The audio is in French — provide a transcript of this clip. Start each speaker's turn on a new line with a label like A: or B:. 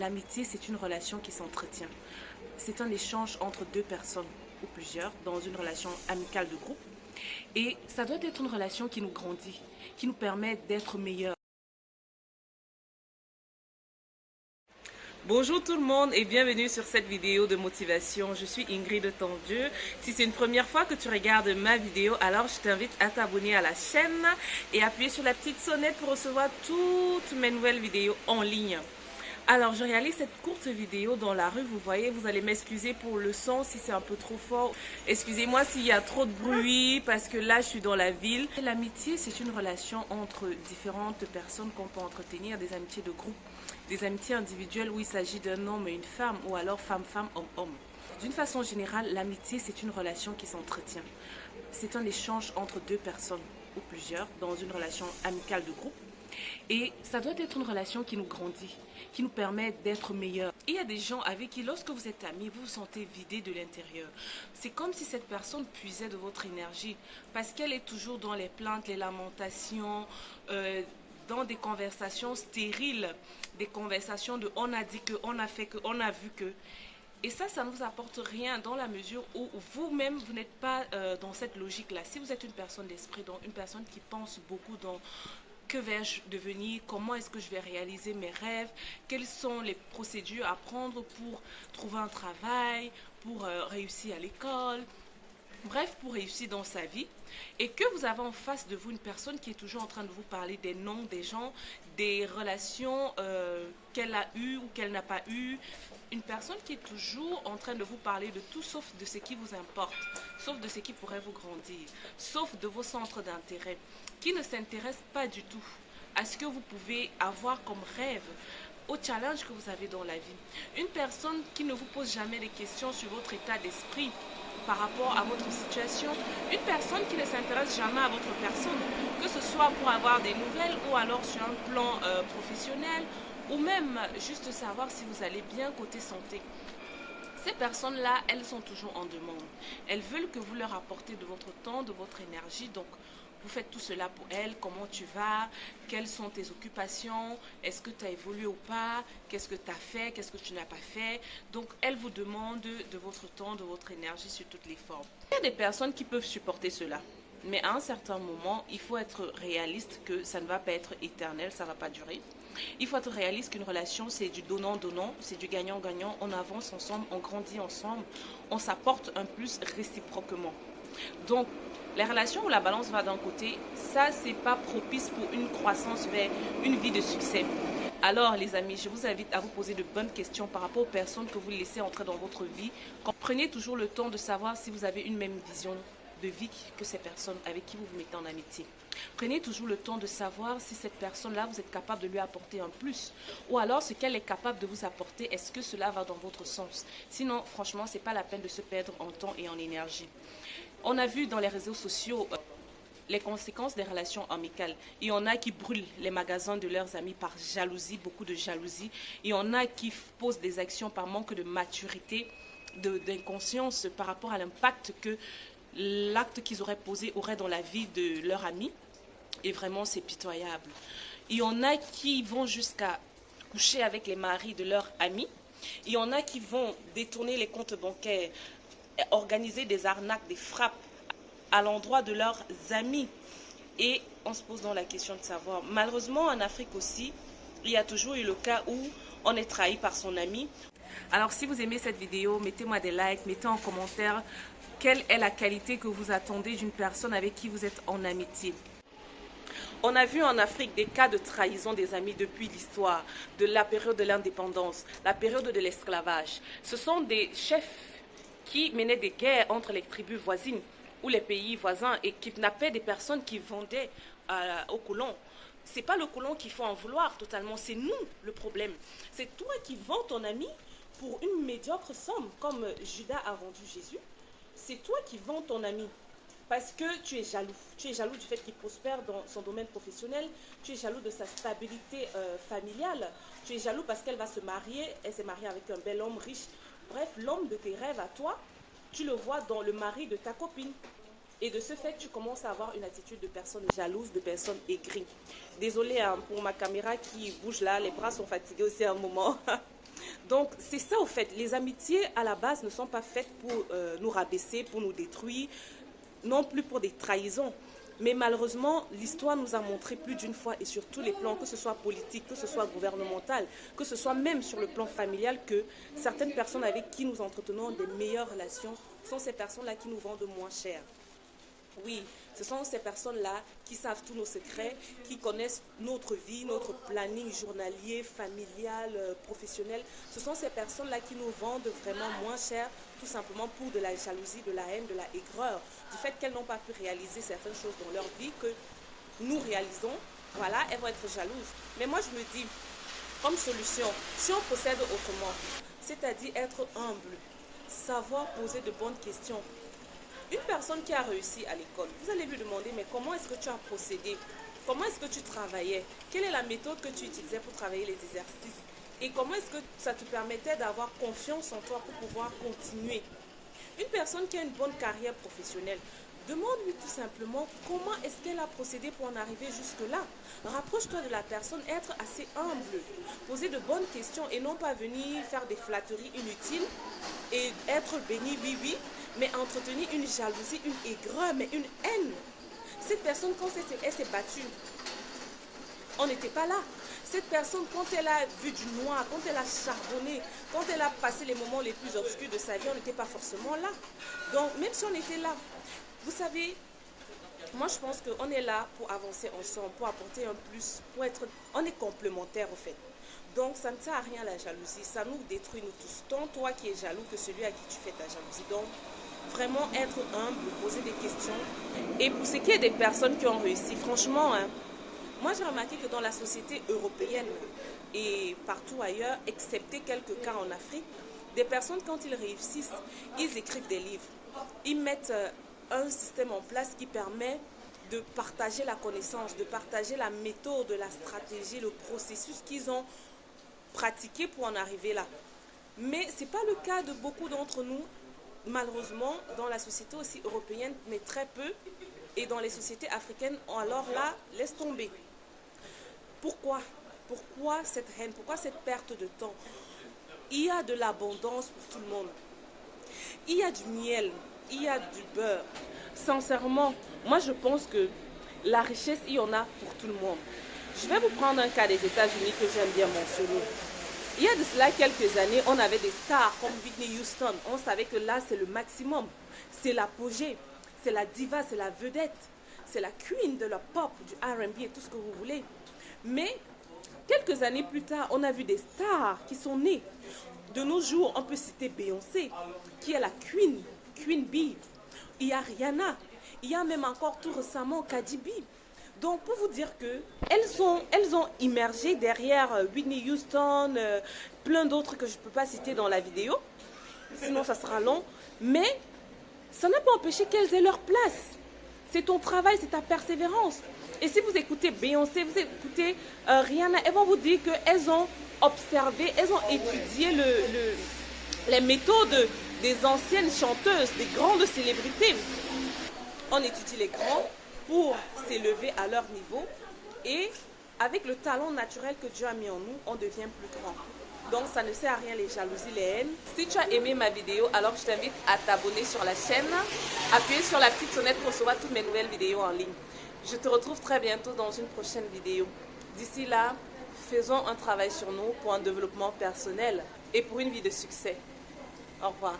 A: L'amitié, c'est une relation qui s'entretient. C'est un échange entre deux personnes ou plusieurs dans une relation amicale de groupe. Et ça doit être une relation qui nous grandit, qui nous permet d'être meilleurs. Bonjour tout le monde et bienvenue sur cette vidéo de motivation. Je suis Ingrid Tondieu. Si c'est une première fois que tu regardes ma vidéo, alors je t'invite à t'abonner à la chaîne et appuyer sur la petite sonnette pour recevoir toutes mes nouvelles vidéos en ligne. Alors, je réalise cette courte vidéo dans la rue, vous voyez, vous allez m'excuser pour le son si c'est un peu trop fort. Excusez-moi s'il y a trop de bruit parce que là, je suis dans la ville. L'amitié, c'est une relation entre différentes personnes qu'on peut entretenir, des amitiés de groupe, des amitiés individuelles où il s'agit d'un homme et une femme ou alors femme-femme, homme-homme. D'une façon générale, l'amitié, c'est une relation qui s'entretient. C'est un échange entre deux personnes ou plusieurs dans une relation amicale de groupe. Et ça doit être une relation qui nous grandit, qui nous permet d'être meilleurs. Il y a des gens avec qui, lorsque vous êtes amis, vous vous sentez vidé de l'intérieur. C'est comme si cette personne puisait de votre énergie, parce qu'elle est toujours dans les plaintes, les lamentations, dans des conversations stériles, des conversations de on a dit que, on a fait que, on a vu que. Et ça ne vous apporte rien dans la mesure où vous-même, vous n'êtes pas dans cette logique-là. Si vous êtes une personne d'esprit, donc une personne qui pense beaucoup dans que vais-je devenir, comment est-ce que je vais réaliser mes rêves, quelles sont les procédures à prendre pour trouver un travail, pour réussir à l'école, bref, pour réussir dans sa vie, et que vous avez en face de vous une personne qui est toujours en train de vous parler des noms des gens, des relations qu'elle a eues ou qu'elle n'a pas eues, une personne qui est toujours en train de vous parler de tout sauf de ce qui vous importe, sauf de ce qui pourrait vous grandir, sauf de vos centres d'intérêt, qui ne s'intéresse pas du tout à ce que vous pouvez avoir comme rêve, au challenge que vous avez dans la vie. Une personne qui ne vous pose jamais de questions sur votre état d'esprit par rapport à votre situation, une personne qui ne s'intéresse jamais à votre personne, que ce soit pour avoir des nouvelles ou alors sur un plan professionnel, ou même juste savoir si vous allez bien côté santé. Ces personnes-là, elles sont toujours en demande. Elles veulent que vous leur apportez de votre temps, de votre énergie. Donc, vous faites tout cela pour elles. Comment tu vas? Quelles sont tes occupations? Est-ce que tu as évolué ou pas? Qu'est-ce que tu as fait? Qu'est-ce que tu n'as pas fait? Donc, elles vous demandent de votre temps, de votre énergie sur toutes les formes. Il y a des personnes qui peuvent supporter cela. Mais à un certain moment, il faut être réaliste que ça ne va pas être éternel, ça ne va pas durer. Il faut être réaliste qu'une relation, c'est du donnant-donnant, c'est du gagnant-gagnant. On avance ensemble, on grandit ensemble, on s'apporte un plus réciproquement. Donc, les relations où la balance va d'un côté, ça, c'est pas propice pour une croissance vers une vie de succès. Alors, les amis, je vous invite à vous poser de bonnes questions par rapport aux personnes que vous laissez entrer dans votre vie. Prenez toujours le temps de savoir si vous avez une même vision de vie que ces personnes avec qui vous vous mettez en amitié. Prenez toujours le temps de savoir si cette personne-là, vous êtes capable de lui apporter un plus. Ou alors, ce qu'elle est capable de vous apporter, est-ce que cela va dans votre sens? Sinon, franchement, ce n'est pas la peine de se perdre en temps et en énergie. On a vu dans les réseaux sociaux les conséquences des relations amicales. Il y en a qui brûlent les magasins de leurs amis par jalousie, beaucoup de jalousie. Il y en a qui posent des actions par manque de maturité, d'inconscience par rapport à l'impact que l'acte qu'ils auraient posé aurait dans la vie de leur ami. Et vraiment, c'est pitoyable. Il y en a qui vont jusqu'à coucher avec les maris de leurs amis. Il y en a qui vont détourner les comptes bancaires, organiser des arnaques, des frappes à l'endroit de leurs amis. Et on se pose dans la question de savoir. Malheureusement, en Afrique aussi, il y a toujours eu le cas où on est trahi par son ami. Alors, si vous aimez cette vidéo, mettez-moi des likes, mettez en commentaire quelle est la qualité que vous attendez d'une personne avec qui vous êtes en amitié. On a vu en Afrique des cas de trahison des amis depuis l'histoire, de la période de l'indépendance, la période de l'esclavage. Ce sont des chefs qui menaient des guerres entre les tribus voisines ou les pays voisins et kidnappaient des personnes qui vendaient aux colons. Ce n'est pas le colon qu'il faut en vouloir totalement, c'est nous le problème. C'est toi qui vends ton ami pour une médiocre somme, comme Judas a vendu Jésus. C'est toi qui vends ton ami parce que tu es jaloux. Tu es jaloux du fait qu'il prospère dans son domaine professionnel. Tu es jaloux de sa stabilité familiale. Tu es jaloux parce qu'elle va se marier. Elle s'est mariée avec un bel homme riche. Bref, l'homme de tes rêves à toi, tu le vois dans le mari de ta copine. Et de ce fait, tu commences à avoir une attitude de personne jalouse, de personne aigrie. Désolée hein, pour ma caméra qui bouge là, les bras sont fatigués aussi à un moment. Donc, c'est ça au fait. Les amitiés, à la base, ne sont pas faites pour nous rabaisser, pour nous détruire, non plus pour des trahisons. Mais malheureusement, l'histoire nous a montré plus d'une fois, et sur tous les plans, que ce soit politique, que ce soit gouvernemental, que ce soit même sur le plan familial, que certaines personnes avec qui nous entretenons des meilleures relations sont ces personnes-là qui nous vendent moins cher. Oui, ce sont ces personnes-là qui savent tous nos secrets, qui connaissent notre vie, notre planning journalier, familial, professionnel. Ce sont ces personnes-là qui nous vendent vraiment moins cher, tout simplement pour de la jalousie, de la haine, de la aigreur, du fait qu'elles n'ont pas pu réaliser certaines choses dans leur vie que nous réalisons. Voilà, elles vont être jalouses. Mais moi, je me dis, comme solution, si on procède autrement, c'est-à-dire être humble, savoir poser de bonnes questions. Une personne qui a réussi à l'école, vous allez lui demander, mais comment est-ce que tu as procédé? Comment est-ce que tu travaillais? Quelle est la méthode que tu utilisais pour travailler les exercices? Et comment est-ce que ça te permettait d'avoir confiance en toi pour pouvoir continuer? Une personne qui a une bonne carrière professionnelle, demande-lui tout simplement comment est-ce qu'elle a procédé pour en arriver jusque-là. Rapproche-toi de la personne, être assez humble, poser de bonnes questions et non pas venir faire des flatteries inutiles et être béni, oui, oui, mais entretenir une jalousie, une aigreur, mais une haine. Cette personne, quand elle s'est battue, on n'était pas là. Cette personne, quand elle a vu du noir, quand elle a charbonné, quand elle a passé les moments les plus obscurs de sa vie, on n'était pas forcément là. Donc, même si on était là, vous savez, moi je pense qu'on est là pour avancer ensemble, pour apporter un plus, on est complémentaires au fait. Donc ça ne sert à rien la jalousie, ça nous détruit nous tous, tant toi qui es jaloux que celui à qui tu fais ta jalousie. Donc vraiment être humble, poser des questions. Et pour ce qui est des personnes qui ont réussi, franchement, moi j'ai remarqué que dans la société européenne et partout ailleurs, excepté quelques cas en Afrique, des personnes quand ils réussissent, ils écrivent des livres, ils mettent un système en place qui permet de partager la connaissance, de partager la méthode, la stratégie, le processus qu'ils ont pratiqué pour en arriver là. Mais ce n'est pas le cas de beaucoup d'entre nous, malheureusement, dans la société aussi européenne, mais très peu, et dans les sociétés africaines, alors là, laisse tomber. Pourquoi? Pourquoi cette haine? Pourquoi cette perte de temps? Il y a de l'abondance pour tout le monde. Il y a du miel, il y a du beurre. Sincèrement, moi je pense que la richesse, il y en a pour tout le monde. Je vais vous prendre un cas des États-Unis que j'aime bien mentionner. Il y a de cela quelques années, on avait des stars comme Whitney Houston. On savait que là, c'est le maximum. C'est l'apogée, c'est la diva, c'est la vedette. C'est la queen de la pop, du R&B et tout ce que vous voulez. Mais quelques années plus tard, on a vu des stars qui sont nées. De nos jours, on peut citer Beyoncé, qui est la Queen Bee. Il y a Rihanna. Il y a même encore tout récemment Cardi B. Donc, pour vous dire que elles ont immergé derrière Whitney Houston, plein d'autres que je ne peux pas citer dans la vidéo. Sinon, ça sera long. Mais ça n'a pas empêché qu'elles aient leur place. C'est ton travail, c'est ta persévérance. Et si vous écoutez Beyoncé, vous écoutez Rihanna, elles vont vous dire qu'elles ont observé, elles ont étudié les méthodes des anciennes chanteuses, des grandes célébrités. On étudie les grands pour s'élever à leur niveau et avec le talent naturel que Dieu a mis en nous, on devient plus grand. Donc ça ne sert à rien les jalousies, les haines. Si tu as aimé ma vidéo, alors je t'invite à t'abonner sur la chaîne, appuyer sur la petite sonnette pour recevoir toutes mes nouvelles vidéos en ligne. Je te retrouve très bientôt dans une prochaine vidéo. D'ici là, faisons un travail sur nous pour un développement personnel et pour une vie de succès. Au revoir.